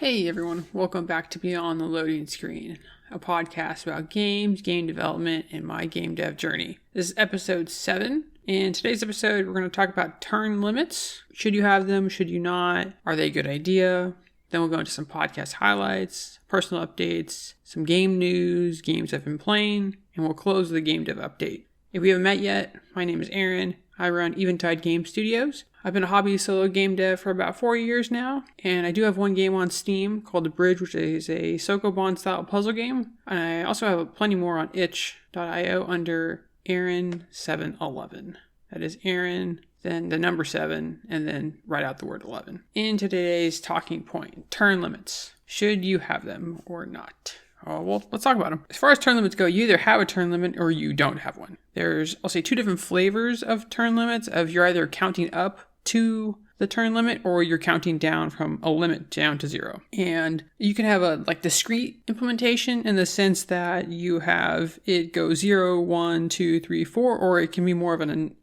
Hey everyone, welcome back to Beyond the Loading Screen, a podcast about games, game development, and my game dev journey. This is episode 7. In today's episode, we're going to talk about turn limits. Should you have them? Should you not? Are they a good idea? Then we'll go into some podcast highlights, personal updates, some game news, games I've been playing, and we'll close with a game dev update. If we haven't met yet, my name is Aaron. I run Eventide Game Studios. I've been a hobby solo game dev for about 4 years now, and I do have one game on Steam called The Bridge, which is a Sokoban style puzzle game. And I also have plenty more on itch.io under Aaron711. That is Aaron, then the number 7, and then write out the word 11. In today's talking point, turn limits. Should you have them or not? Well, let's talk about them. As far as turn limits go, you either have a turn limit or you don't have one. There's, I'll say, 2 different flavors of turn limits. You're either counting up to the turn limit or you're counting down from a limit down to 0. And you can have a discrete implementation in the sense that you have it go 0, 1, 2, 3, 4, or it can be more of an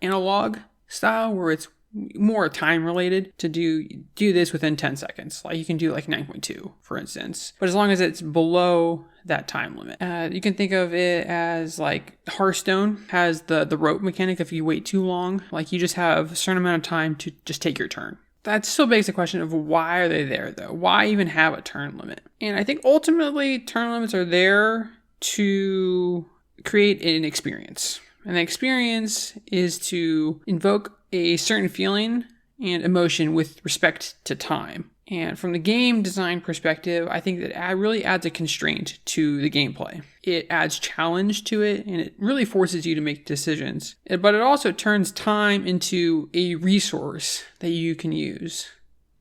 analog style where it's more time related to do this within 10 seconds. Like you can do 9.2, for instance. But as long as it's below that time limit. You can think of it as Hearthstone has the rope mechanic. If you wait too long, you just have a certain amount of time to just take your turn. That still begs the question of why are they there though? Why even have a turn limit? And I think ultimately turn limits are there to create an experience. And the experience is to invoke a certain feeling and emotion with respect to time. And from the game design perspective, I think that really adds a constraint to the gameplay. It adds challenge to it, and it really forces you to make decisions. But it also turns time into a resource that you can use.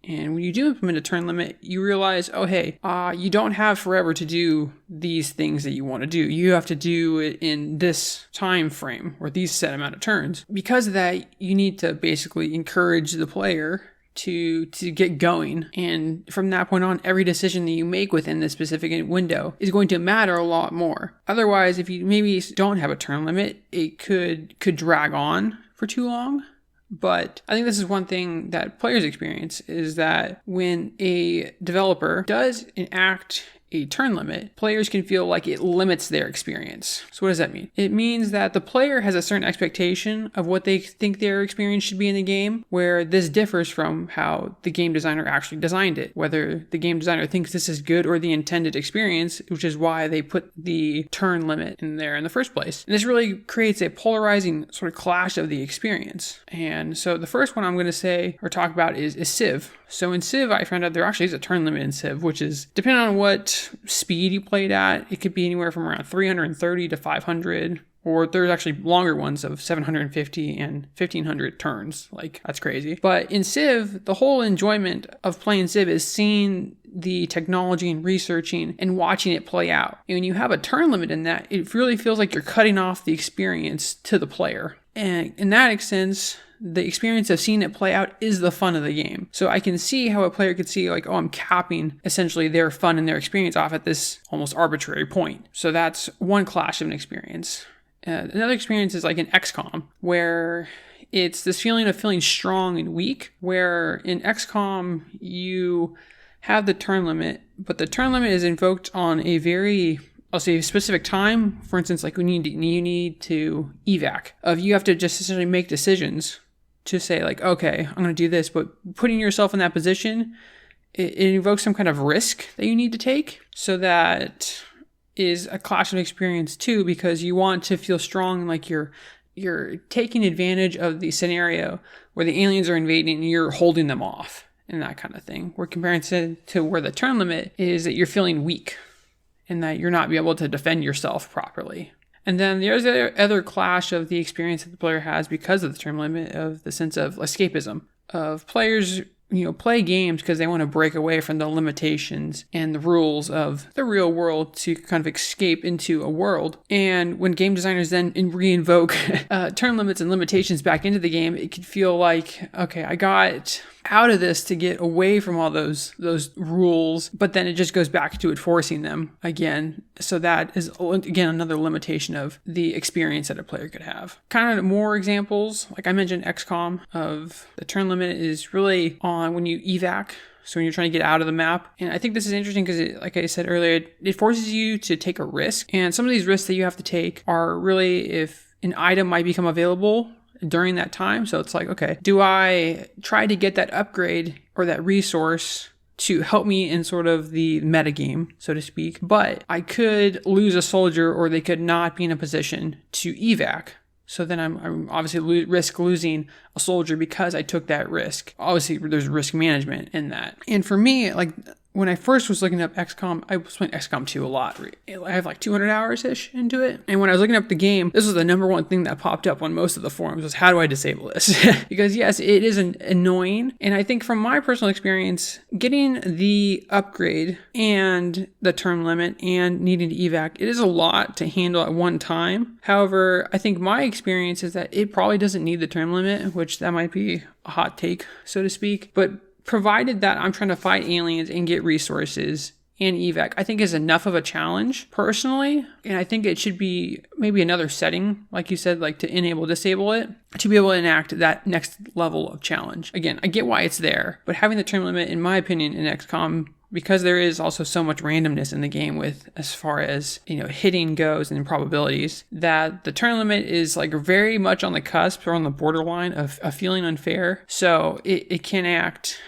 And when you do implement a turn limit, you realize, you don't have forever to do these things that you want to do. You have to do it in this time frame or these set amount of turns. Because of that, you need to basically encourage the player to get going. And from that point on, every decision that you make within this specific window is going to matter a lot more. Otherwise, if you maybe don't have a turn limit, it could drag on for too long. But I think this is one thing that players experience is that when a developer does enact a turn limit, players can feel like it limits their experience. So what does that mean? It means that the player has a certain expectation of what they think their experience should be in the game, where this differs from how the game designer actually designed it. Whether the game designer thinks this is good or the intended experience, which is why they put the turn limit in there in the first place. And this really creates a polarizing sort of clash of the experience. And so the first one I'm going to say or talk about is Civ. So in Civ, I found out there actually is a turn limit in Civ, which is depending on what speed you played at, it could be anywhere from around 330 to 500, or there's actually longer ones of 750 and 1500 turns. That's crazy. But in Civ, the whole enjoyment of playing Civ is seeing the technology and researching and watching it play out. And when you have a turn limit in that, it really feels like you're cutting off the experience to the player. And in that sense, the experience of seeing it play out is the fun of the game. So I can see how a player could see I'm capping essentially their fun and their experience off at this almost arbitrary point. So that's one clash of an experience. Another experience is in XCOM, where it's this feeling of feeling strong and weak, where in XCOM you have the turn limit, but the turn limit is invoked on a very specific time. For instance, when you need to evac, you have to just essentially make decisions to say okay, I'm going to do this, but putting yourself in that position, it invokes some kind of risk that you need to take. So that is a clash of experience too, because you want to feel strong, you're taking advantage of the scenario where the aliens are invading and you're holding them off and that kind of thing. We're comparing it to where the turn limit is that you're feeling weak and that you're not be able to defend yourself properly. And then there's the other clash of the experience that the player has because of the turn limit, of the sense of escapism, of players play games because they want to break away from the limitations and the rules of the real world to kind of escape into a world. And when game designers then re-invoke turn limits and limitations back into the game, it could feel like, okay, I got out of this to get away from all those rules, but then it just goes back to enforcing them again. So that is, again, another limitation of the experience that a player could have. Kind of more examples, like I mentioned XCOM, of the turn limit is really on when you evac. So when you're trying to get out of the map. And I think this is interesting because, like I said earlier, it forces you to take a risk. And some of these risks that you have to take are really if an item might become available during that time. So it's like, okay, do I try to get that upgrade or that resource to help me in sort of the metagame, so to speak? But I could lose a soldier, or they could not be in a position to evac. So then I'm obviously risk losing a soldier because I took that risk. Obviously, there's risk management in that. And for me, like when I first was looking up XCOM, I was playing XCOM 2 a lot. I have like 200 hours-ish into it. And when I was looking up the game, this was the number one thing that popped up on most of the forums was, how do I disable this? Because yes, it is annoying. And I think from my personal experience, getting the upgrade and the term limit and needing to evac, it is a lot to handle at one time. However, I think my experience is that it probably doesn't need the term limit, which that might be a hot take, so to speak. But provided that I'm trying to fight aliens and get resources and evac, I think is enough of a challenge personally. And I think it should be maybe another setting, like you said, like to enable, disable it, to be able to enact that next level of challenge. Again, I get why it's there, but having the term limit, in my opinion, in XCOM, because there is also so much randomness in the game with as far as, hitting goes and probabilities, that the turn limit is like very much on the cusp or on the borderline of feeling unfair. So it can act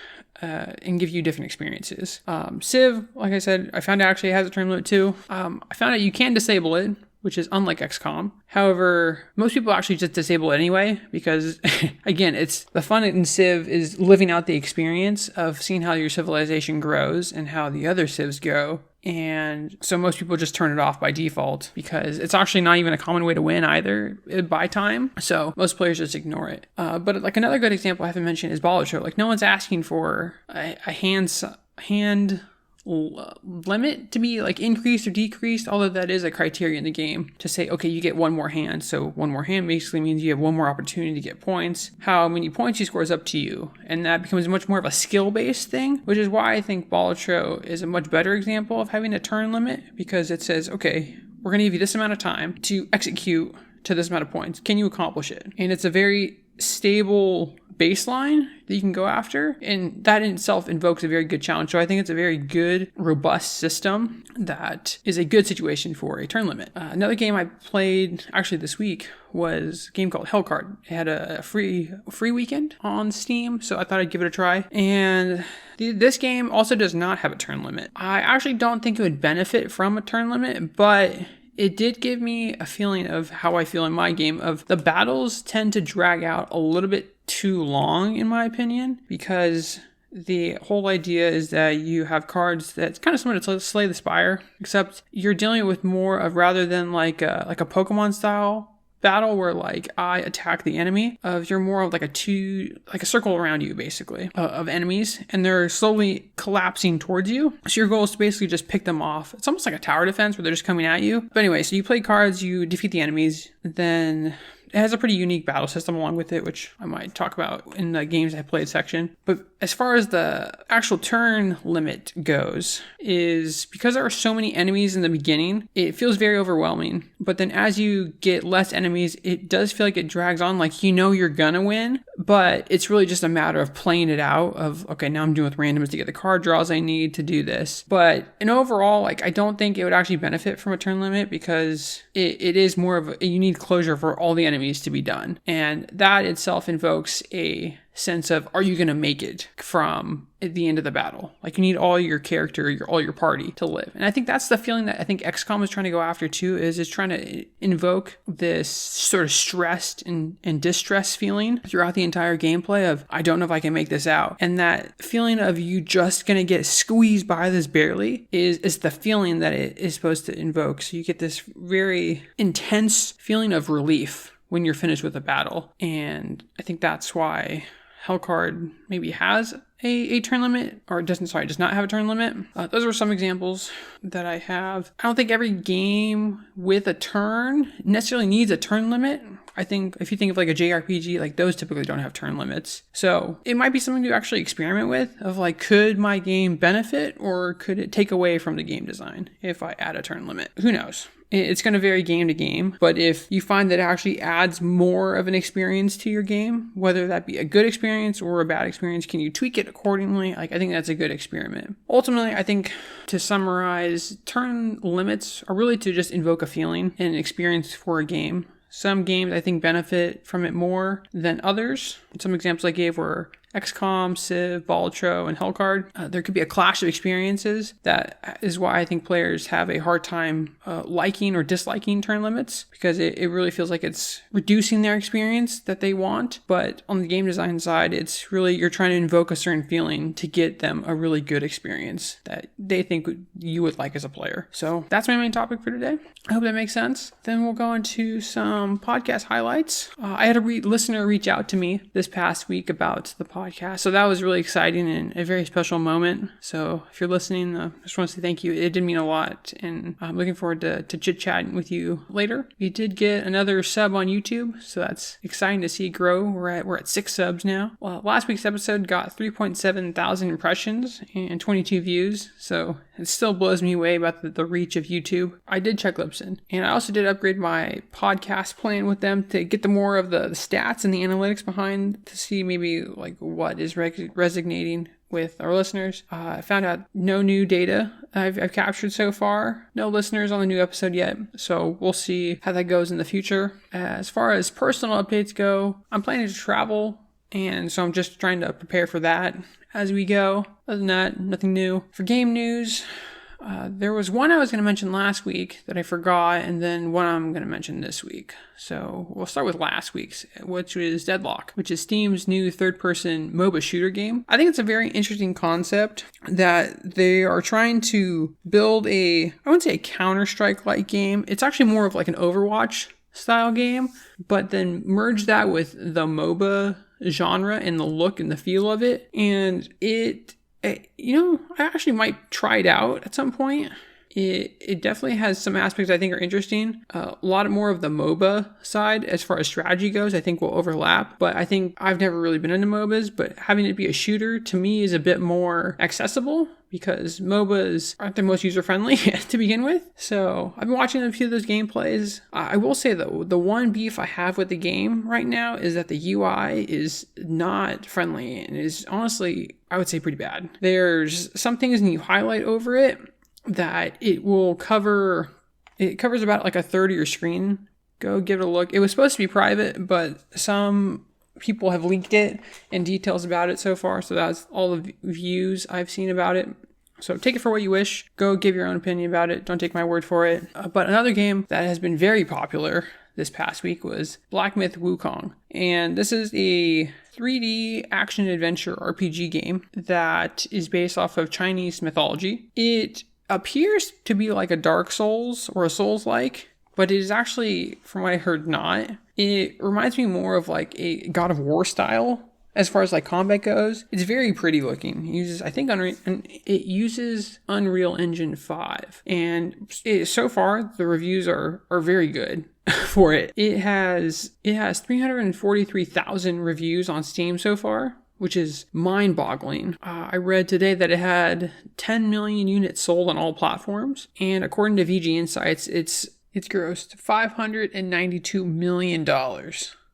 and give you different experiences. Civ, like I said, I found out actually has a term limit too. I found out you can disable it, which is unlike XCOM. However, most people actually just disable it anyway because, again, it's the fun in Civ is living out the experience of seeing how your civilization grows and how the other Civs go. And so most people just turn it off by default because it's actually not even a common way to win either by time. So most players just ignore it. But like another good example I haven't mentioned is Balatro. Like no one's asking for a hand limit to be like increased or decreased, although that is a criteria in the game to say, okay, you get one more hand. So one more hand basically means you have one more opportunity to get points. How many points you score is up to you. And that becomes much more of a skill-based thing, which is why I think Balatro is a much better example of having a turn limit, because it says, okay, we're going to give you this amount of time to execute to this amount of points. Can you accomplish it? And it's a very stable baseline that you can go after, and that in itself invokes a very good challenge. So I think it's a very good, robust system that is a good situation for a turn limit. Another game I played actually this week was a game called Hellcard. It had a free weekend on Steam, so I thought I'd give it a try. And this game also does not have a turn limit. I actually don't think it would benefit from a turn limit, but it did give me a feeling of how I feel in my game, of the battles tend to drag out a little bit too long, in my opinion, because the whole idea is that you have cards that's kind of similar to Slay the Spire, except you're dealing with more of, rather than like a Pokemon style battle where like I attack the enemy, you're more of like a circle around you basically of enemies, and they're slowly collapsing towards you. So your goal is to basically just pick them off. It's almost like a tower defense where they're just coming at you. But anyway, so you play cards, you defeat the enemies, then it has a pretty unique battle system along with it, which I might talk about in the games I played section. But as far as the actual turn limit goes, is because there are so many enemies in the beginning, it feels very overwhelming. But then as you get less enemies, it does feel like it drags on, like you're gonna win, but it's really just a matter of playing it out of, okay, now I'm doing with randoms to get the card draws I need to do this. But in overall, like I don't think it would actually benefit from a turn limit, because it is more of you need closure for all the enemies to be done. And that itself invokes a sense of, are you going to make it from at the end of the battle? Like you need all your character, all your party to live. And I think that's the feeling that I think XCOM is trying to go after too, is trying to invoke this sort of stressed and distressed feeling throughout the entire gameplay of, I don't know if I can make this out. And that feeling of you just going to get squeezed by this barely is the feeling that it is supposed to invoke. So you get this very intense feeling of relief when you're finished with a battle. And I think that's why Hellcard maybe has a turn limit, or does not have a turn limit. Those are some examples that I have. I don't think every game with a turn necessarily needs a turn limit. I think if you think of like a JRPG, like those typically don't have turn limits. So it might be something to actually experiment with, of like, could my game benefit or could it take away from the game design if I add a turn limit? Who knows? It's going to vary game to game, but if you find that it actually adds more of an experience to your game, whether that be a good experience or a bad experience, can you tweak it accordingly? Like, I think that's a good experiment. Ultimately, I think, to summarize, turn limits are really to just invoke a feeling and an experience for a game. Some games, I think, benefit from it more than others. Some examples I gave were XCOM, Civ, Balatro, and Hellcard. There could be a clash of experiences. That is why I think players have a hard time liking or disliking turn limits, because it really feels like it's reducing their experience that they want. But on the game design side, it's really you're trying to invoke a certain feeling to get them a really good experience that they think you would like as a player. So that's my main topic for today. I hope that makes sense. Then we'll go into some podcast highlights. I had a listener reach out to me this past week about the podcast, so that was really exciting and a very special moment. So if you're listening, I just want to say thank you. It did mean a lot, and I'm looking forward to chit-chatting with you later. We did get another sub on YouTube, so that's exciting to see grow. We're at 6 subs now. Well, last week's episode got 3.7 thousand impressions and 22 views, so it still blows me away about the reach of YouTube. I did check Libsyn, and I also did upgrade my podcast plan with them to get the more of the stats and the analytics behind, to see maybe like what is resonating with our listeners. I found out no new data I've captured so far. No listeners on the new episode yet, so we'll see how that goes in the future. As far as personal updates go, I'm planning to travel, and so I'm just trying to prepare for that as we go. Other than that, nothing new. For game news, there was one I was going to mention last week that I forgot, and then one I'm going to mention this week. So we'll start with last week's, which was Deadlock, which is Steam's new third-person MOBA shooter game. I think it's a very interesting concept that they are trying to build I wouldn't say a Counter-Strike-like game. It's actually more of like an Overwatch style game, but then merge that with the MOBA genre and the look and the feel of it. And I actually might try it out at some point. It definitely has some aspects I think are interesting. A lot more of the MOBA side as far as strategy goes, I think will overlap. But I think I've never really been into MOBAs, but having it be a shooter to me is a bit more accessible, because MOBAs aren't the most user-friendly to begin with. So I've been watching a few of those gameplays. I will say though, the one beef I have with the game right now is that the UI is not friendly and is honestly, I would say, pretty bad. There's some things when you highlight over it that it will cover. It covers about like a third of your screen. Go give it a look. It was supposed to be private, but some people have leaked it and details about it so far. So that's all the views I've seen about it. So take it for what you wish. Go give your own opinion about it. Don't take my word for it. But another game that has been very popular this past week was Black Myth Wukong. And this is a 3D action adventure RPG game that is based off of Chinese mythology. It appears to be like a Dark Souls or a Souls-like, but it is actually, from what I heard, not. It reminds me more of like a God of War style as far as like combat goes. It's very pretty looking. It uses Unreal Engine 5, and so far the reviews are very good for it. It has 343,000 reviews on Steam so far, which is mind-boggling. I read today that it had 10 million units sold on all platforms, and according to VG Insights, it's grossed $592 million,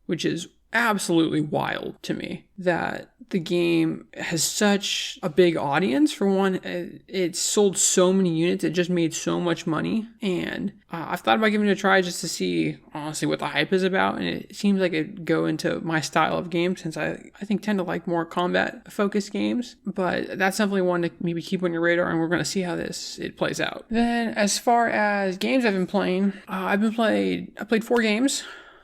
which is absolutely wild to me that the game has such a big audience. For one, it sold so many units, it just made so much money, and I've thought about giving it a try just to see honestly what the hype is about, and it seems like it'd go into my style of game, since I think tend to like more combat focused games. But that's definitely one to maybe keep on your radar, and we're going to see how it plays out. Then as far as games I've been playing, I played 4 games.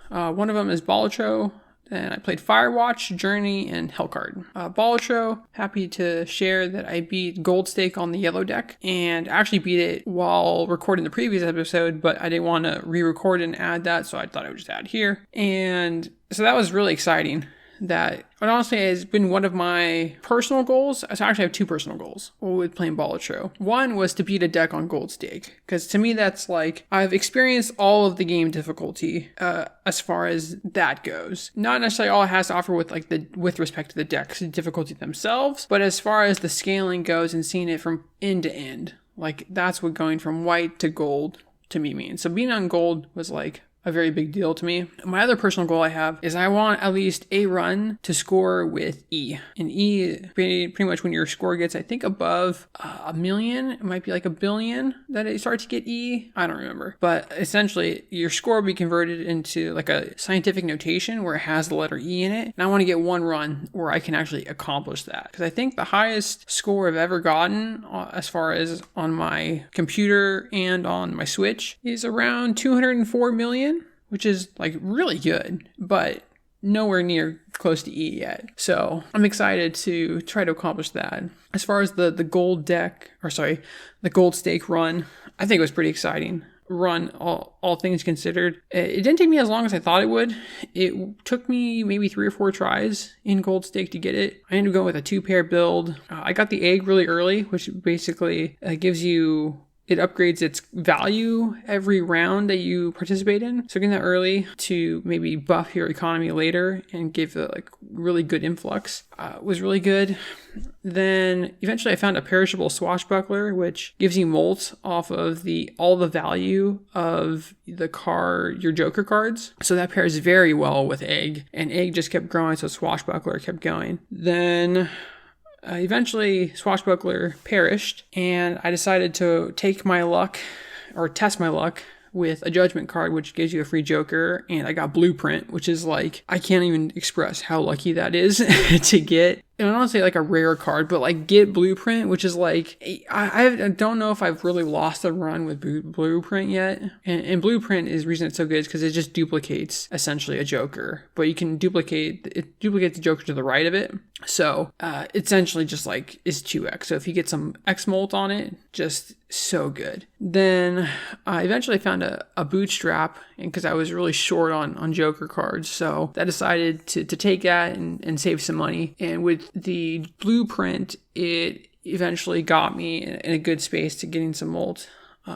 One of them is Balatro. And I played Firewatch, Journey, and Hellcard. Balatro, happy to share that I beat Gold Stake on the yellow deck, and actually beat it while recording the previous episode, but I didn't want to re-record and add that, so I thought I would just add here. And so that was really exciting. That honestly has been one of my personal goals. So I actually have 2 personal goals with playing Balatro. One was to beat a deck on Gold Stake, because to me that's like, I've experienced all of the game difficulty as far as that goes. Not necessarily all it has to offer with respect to the decks and difficulty themselves, but as far as the scaling goes and seeing it from end to end. Like, that's what going from white to gold to me means. So being on gold was like a very big deal to me. My other personal goal I have is I want at least a run to score with E. And E, pretty much when your score gets, I think, above a million, it might be like 1 billion that it starts to get E. I don't remember. But essentially, your score will be converted into like a scientific notation where it has the letter E in it. And I want to get one run where I can actually accomplish that. Because I think the highest score I've ever gotten as far as on my computer and on my Switch is around 204 million. Which is like really good, but nowhere near close to E yet. So I'm excited to try to accomplish that. As far as the gold the gold stake run, I think it was pretty exciting. Run, all things considered. It didn't take me as long as I thought it would. It took me maybe 3 or 4 tries in gold stake to get it. I ended up going with a 2-pair build. I got the egg really early, which basically gives you... It upgrades its value every round that you participate in. So getting that early to maybe buff your economy later and give a like really good influx was really good. Then eventually I found a perishable swashbuckler, which gives you molt off of all the value of your Joker cards. So that pairs very well with egg, and egg just kept growing. So swashbuckler kept going. Then eventually, Swashbuckler perished, and I decided to test my luck with a judgment card, which gives you a free Joker, and I got Blueprint, which is like, I can't even express how lucky that is to get. And I don't say like a rare card, but like get Blueprint, which is like, I don't know if I've really lost a run with Blueprint yet. And Blueprint is the reason it's so good is because it just duplicates essentially a Joker, but you can duplicate the Joker to the right of it. So essentially just like is 2x. So if you get some X molt on it, just so good. Then eventually I found a bootstrap, and because I was really short on Joker cards, so I decided to take that and save some money. And with the Blueprint, it eventually got me in a good space to getting some molt.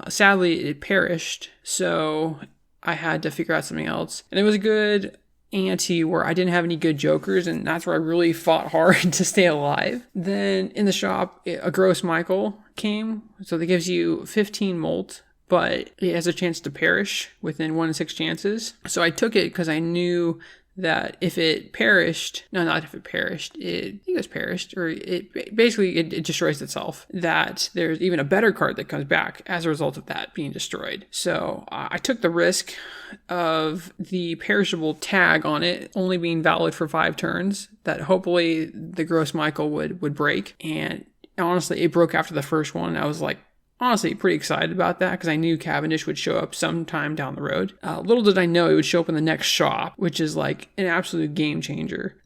Sadly, it perished, so I had to figure out something else. And it was a good ante where I didn't have any good Jokers, and that's where I really fought hard to stay alive. Then in the shop, a Gross Michael came, so that gives you 15 molt, but it has a chance to perish within 1 in 6 chances. So I took it because I knew that if it perished, I think it was perished, or it destroys itself, that there's even a better card that comes back as a result of that being destroyed. So I took the risk of the perishable tag on it only being valid for 5 turns, that hopefully the Gross Michael would break. And honestly, it broke after the first one. I was like, honestly, pretty excited about that because I knew Cavendish would show up sometime down the road. Little did I know it would show up in the next shop, which is like an absolute game changer.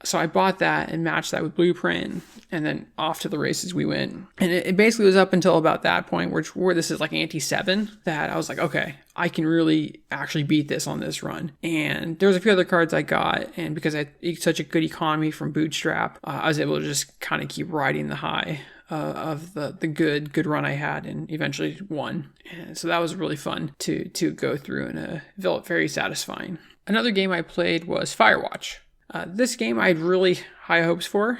So I bought that and matched that with Blueprint, and then off to the races we went. And it basically was up until about that point, where this is like ante 7, that I was like, okay, I can really actually beat this on this run. And there was a few other cards I got, and because I had such a good economy from Bootstrap, I was able to just kind of keep riding the high of the good run I had, and eventually won. And so that was really fun to go through, and felt very satisfying. Another game I played was Firewatch. This game I had really high hopes for.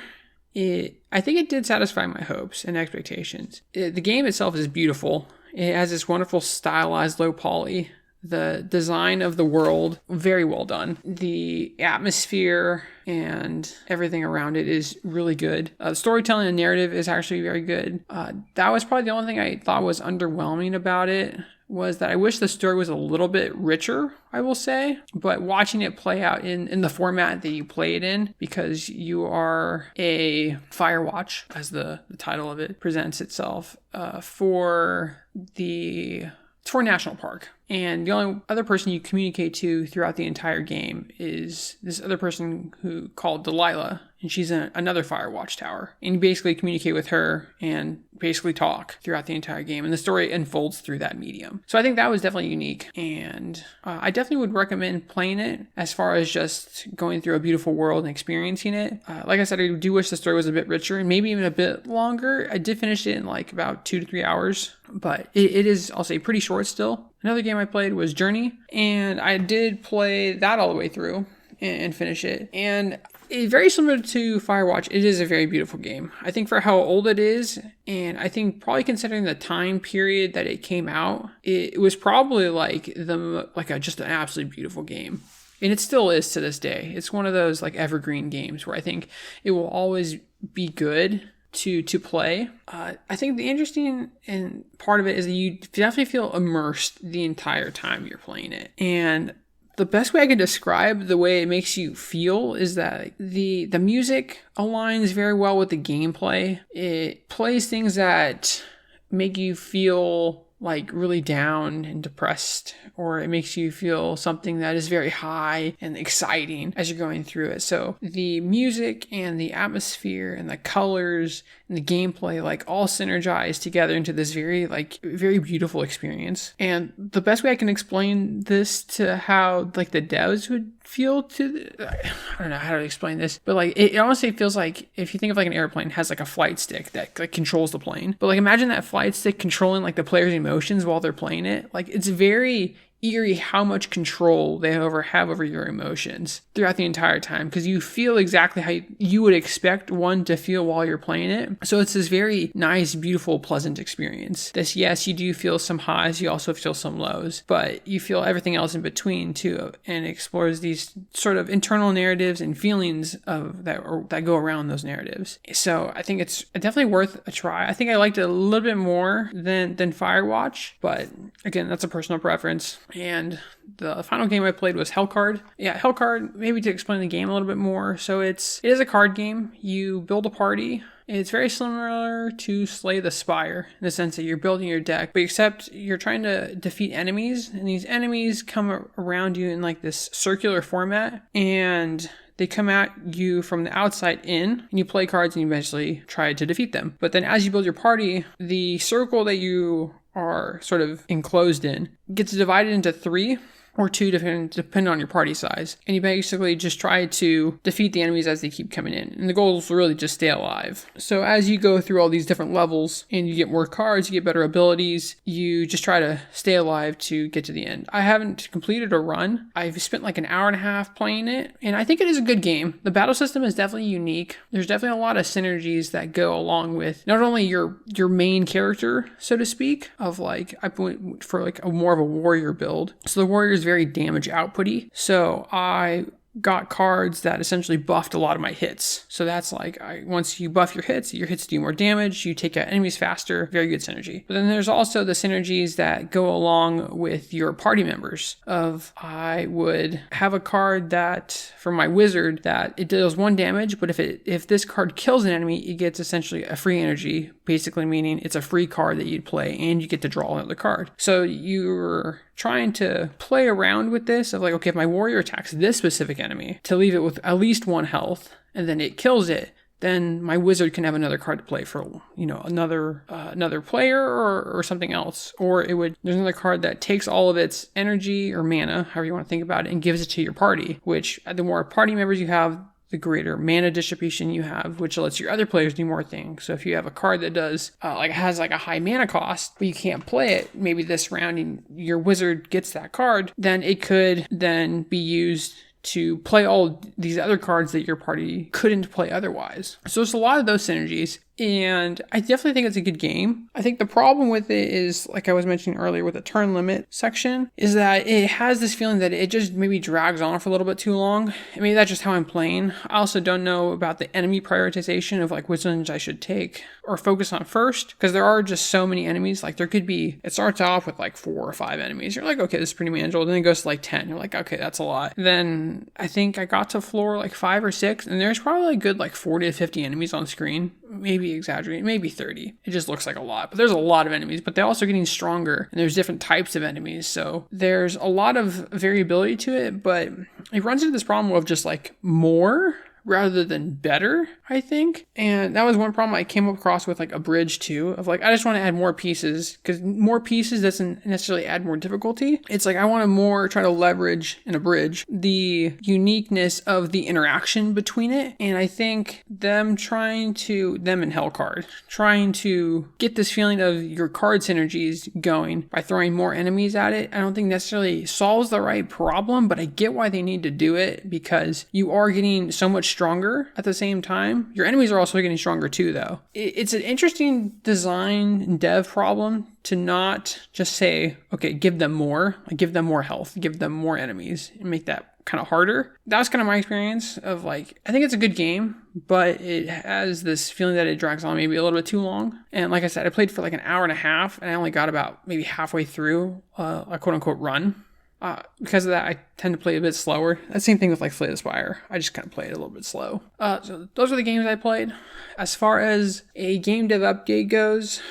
I think it did satisfy my hopes and expectations. The game itself is beautiful. It has this wonderful stylized low poly. The design of the world, very well done. The atmosphere and everything around it is really good. The storytelling and narrative is actually very good. That was probably the only thing I thought was underwhelming about it, was that I wish the story was a little bit richer, I will say. But watching it play out in the format that you play it in, because you are a Firewatch, as the title of it presents itself, for a national park. And the only other person you communicate to throughout the entire game is this other person called Delilah, and she's another Firewatch tower. And you basically communicate with her and basically talk throughout the entire game, and the story unfolds through that medium. So I think that was definitely unique, and I definitely would recommend playing it as far as just going through a beautiful world and experiencing it. Like I said, I do wish the story was a bit richer and maybe even a bit longer. I did finish it in like about 2 to 3 hours, but it is, I'll say, pretty short still. Another game I played was Journey, and I did play that all the way through and finish it. And Very similar to Firewatch, it is a very beautiful game. I think for how old it is, and I think probably considering the time period that it came out, it was probably just an absolutely beautiful game. And it still is to this day. It's one of those like evergreen games where I think it will always be good to play. I think the interesting and part of it is that you definitely feel immersed the entire time you're playing it. And the best way I can describe the way it makes you feel is that the music aligns very well with the gameplay. It plays things that make you feel like really down and depressed, or it makes you feel something that is very high and exciting as you're going through it. So the music and the atmosphere and the colors and the gameplay like all synergize together into this very beautiful experience. And the best way I can explain this to how like the devs would feel I don't know how to explain this, but like it honestly feels like if you think of like an airplane has like a flight stick that like controls the plane, but like imagine that flight stick controlling like the player's emotions while they're playing it. Like it's very eerie how much control they have over your emotions throughout the entire time, because you feel exactly how you would expect one to feel while you're playing it. So it's this very nice, beautiful, pleasant experience. Yes, you do feel some highs, you also feel some lows, but you feel everything else in between too, and explores these sort of internal narratives and feelings that go around those narratives. So I think it's definitely worth a try. I think I liked it a little bit more than Firewatch, but again, that's a personal preference. And the final game I played was Hellcard. Yeah, Hellcard, maybe to explain the game a little bit more. So it is a card game. You build a party. It's very similar to Slay the Spire in the sense that you're building your deck, but except you're trying to defeat enemies, and these enemies come around you in like this circular format, and they come at you from the outside in, and you play cards and you eventually try to defeat them. But then as you build your party, the circle that you are sort of enclosed in gets divided into 3 or 2 depending on your party size. And you basically just try to defeat the enemies as they keep coming in. And the goal is really just stay alive. So as you go through all these different levels and you get more cards, you get better abilities, you just try to stay alive to get to the end. I haven't completed a run. I've spent like an hour and a half playing it, and I think it is a good game. The battle system is definitely unique. There's definitely a lot of synergies that go along with not only your main character, so to speak, of like, I went for like more of a warrior build. So the warrior is very damage outputty. So I got cards that essentially buffed a lot of my hits. So that's like, once you buff your hits do more damage, you take out enemies faster, very good synergy. But then there's also the synergies that go along with your party members I would have a card that, for my wizard, that it deals 1 damage, but if this card kills an enemy, it gets essentially a free energy, basically meaning it's a free card that you'd play and you get to draw another card. So you're trying to play around with this of like, okay, if my warrior attacks this specific enemy, to leave it with at least 1 health, and then it kills it, then my wizard can have another card to play for, another player or something else. Or there's another card that takes all of its energy or mana, however you want to think about it, and gives it to your party, which the more party members you have, the greater mana distribution you have, which lets your other players do more things. So if you have a card that does has a high mana cost, but you can't play it, maybe this round and your wizard gets that card, then it could then be used to play all these other cards that your party couldn't play otherwise. So there's a lot of those synergies. And I definitely think it's a good game. I think the problem with it is, like I was mentioning earlier with the turn limit section, is that it has this feeling that it just maybe drags on for a little bit too long. I mean, that's just how I'm playing. I also don't know about the enemy prioritization of like which ones I should take or focus on first, because there are just so many enemies. Like it starts off with like 4 or 5 enemies. You're like, okay, this is pretty manageable. Then it goes to like 10. You're like, okay, that's a lot. Then I think I got to floor like 5 or 6, and there's probably a good like 40 to 50 enemies on screen. Maybe exaggerating, maybe 30. It just looks like a lot, but there's a lot of enemies, but they're also getting stronger, and there's different types of enemies. So there's a lot of variability to it, but it runs into this problem of just like more rather than better, I think. And that was one problem I came across with like a bridge too, of like, I just want to add more pieces, because more pieces doesn't necessarily add more difficulty. It's like, I want to try to leverage in a bridge the uniqueness of the interaction between it. And I think them in Hellcard, trying to get this feeling of your card synergies going by throwing more enemies at it, I don't think necessarily solves the right problem, but I get why they need to do it, because you are getting so much stronger at the same time. Your enemies are also getting stronger too, though. It's an interesting design and dev problem to not just say, okay, give them more health, give them more enemies, and make that kind of harder. That was kind of my experience of like, I think it's a good game, but it has this feeling that it drags on maybe a little bit too long. And like I said, I played for like an hour and a half, and I only got about maybe halfway through a quote unquote run. Because of that, I tend to play a bit slower. That same thing with like Slay the Spire. I just kind of play it a little bit slow. So those are the games I played. As far as a game dev update goes,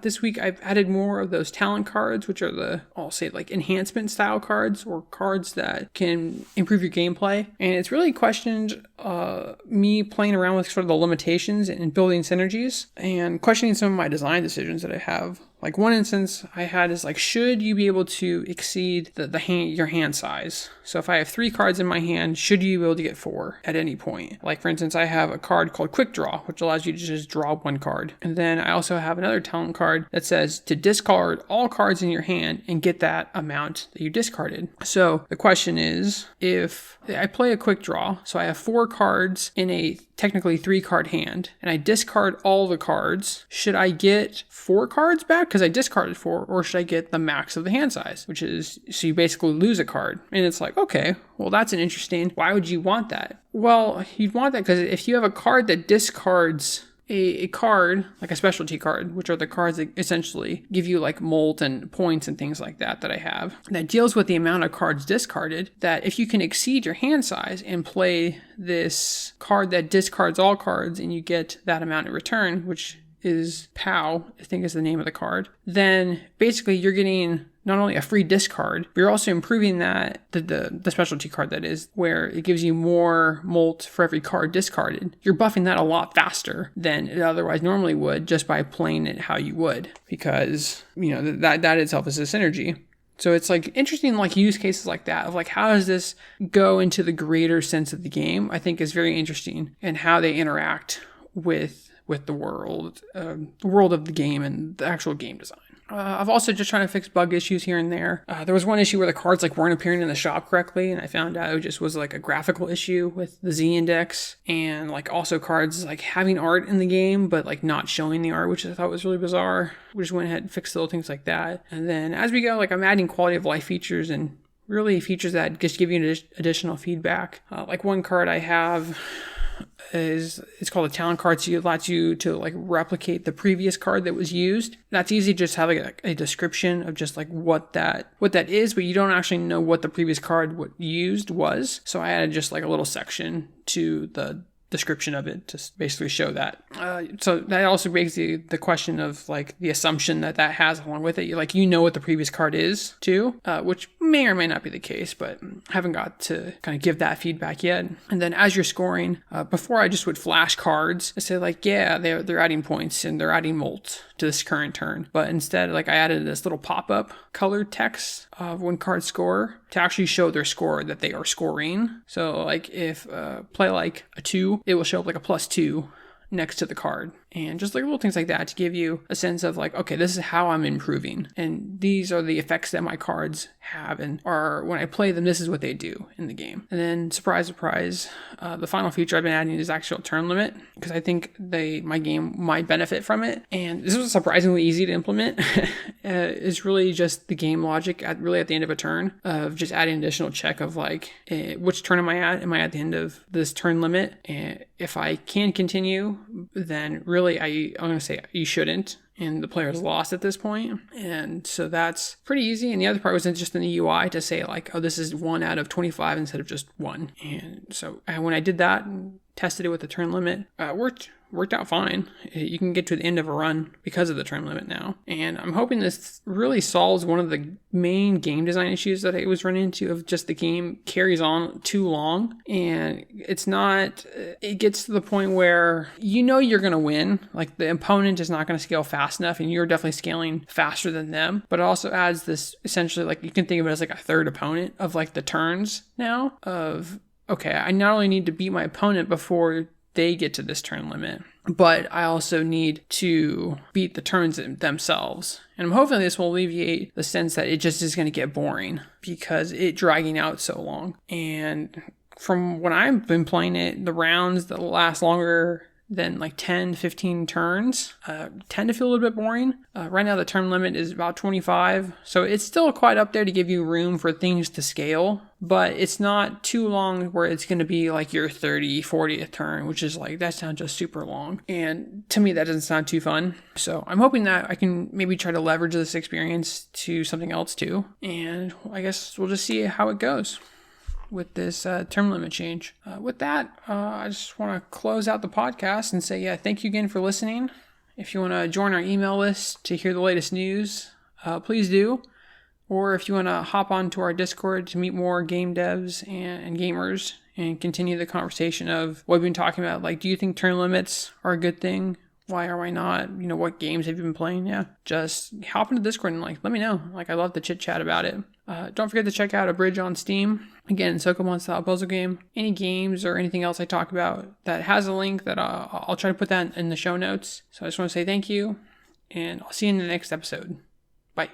this week I've added more of those talent cards, which are I'll say like enhancement style cards, or cards that can improve your gameplay. And it's really questioned me playing around with sort of the limitations and building synergies, and questioning some of my design decisions that I have. Like one instance I had is like, should you be able to exceed your hand size? So if I have 3 cards in my hand, should you be able to get 4 at any point? Like for instance, I have a card called Quick Draw, which allows you to just draw 1 card. And then I also have another talent card that says to discard all cards in your hand and get that amount that you discarded. So the question is, if I play a Quick Draw, so I have 4 cards in a technically 3-card hand, and I discard all the cards, should I get 4 cards back because I discarded 4, or should I get the max of the hand size, which is, so you basically lose a card? And it's like, okay, well, that's an interesting, why would you want that? Well, you'd want that because if you have a card that discards a card, like a specialty card, which are the cards that essentially give you like molt and points and things like that I have, that deals with the amount of cards discarded, that if you can exceed your hand size and play this card that discards all cards and you get that amount in return, which is POW, I think is the name of the card, then basically you're getting not only a free discard, but you're also improving that, the specialty card that is, where it gives you more molt for every card discarded. You're buffing that a lot faster than it otherwise normally would just by playing it how you would, because, you know, that itself is a synergy. So it's like interesting like use cases like that of like, how does this go into the greater sense of the game? I think is very interesting, and how they interact with the world of the game and the actual game design. I've also just trying to fix bug issues here and there. There was one issue where the cards like weren't appearing in the shop correctly, and I found out it just was like a graphical issue with the Z index, and like also cards like having art in the game but like not showing the art, which I thought was really bizarre. We just went ahead and fixed little things like that. And then as we go, like I'm adding quality of life features and really features that just give you additional feedback. Like one card I have it's called a talent card, so it allows you to like replicate the previous card that was used. That's easy, just have like a description of just like what that is, but you don't actually know what the previous card used was. So I added just like a little section to the description of it to basically show that. So that also begs the question of like the assumption that has along with it. You know what the previous card is too, which may or may not be the case, but haven't got to kind of give that feedback yet. And then as you're scoring, before I just would flash cards and say like, yeah, they're adding points and they're adding molt to this current turn. But instead, like I added this little pop-up colored text of when cards score to actually show their score that they are scoring. So like if play like a 2, it will show up like a +2 next to the card, and just like little things like that to give you a sense of like, okay, this is how I'm improving, and these are the effects that my cards have, and are when I play them, this is what they do in the game. And then surprise, the final feature I've been adding is actual turn limit, because I think my game might benefit from it. And this was surprisingly easy to implement. It's really just the game logic at the end of a turn of just adding an additional check of like, which turn am I at? Am I at the end of this turn limit? And if I can continue, then really I'm going to say you shouldn't, and the player's lost at this point. And so that's pretty easy. And the other part was just in the UI to say like, oh, this is 1 out of 25 instead of just 1. And so when I did that and tested it with the turn limit, worked out fine. You can get to the end of a run because of the turn limit now. And I'm hoping this really solves one of the main game design issues that I was running into, of just the game carries on too long. And it gets to the point where you're going to win. Like the opponent is not going to scale fast enough, and you're definitely scaling faster than them. But it also adds this, essentially, like you can think of it as like a third opponent of like the turns now of, okay, I not only need to beat my opponent before they get to this turn limit, but I also need to beat the turns themselves. And I'm hoping this will alleviate the sense that it just is going to get boring because it dragging out so long. And from when I've been playing it, the rounds that last longer than like 10, 15 turns tend to feel a little bit boring. Right now the turn limit is about 25, so it's still quite up there to give you room for things to scale, but it's not too long where it's going to be like your 30, 40th turn, which is like, that sounds just super long. And to me, that doesn't sound too fun. So I'm hoping that I can maybe try to leverage this experience to something else too. And I guess we'll just see how it goes with this term limit change. With that, I just want to close out the podcast and say, thank you again for listening. If you want to join our email list to hear the latest news, please do. Or if you want to hop onto our Discord to meet more game devs and gamers and continue the conversation of what we've been talking about. Like, do you think turn limits are a good thing? Why or why not? What games have you been playing? Just hop into Discord and let me know. I love to chit chat about it. Don't forget to check out A Bridge on Steam. Again, Sokomon style puzzle game. Any games or anything else I talk about that has a link that I'll try to put that in the show notes. So I just want to say thank you, and I'll see you in the next episode. Bye.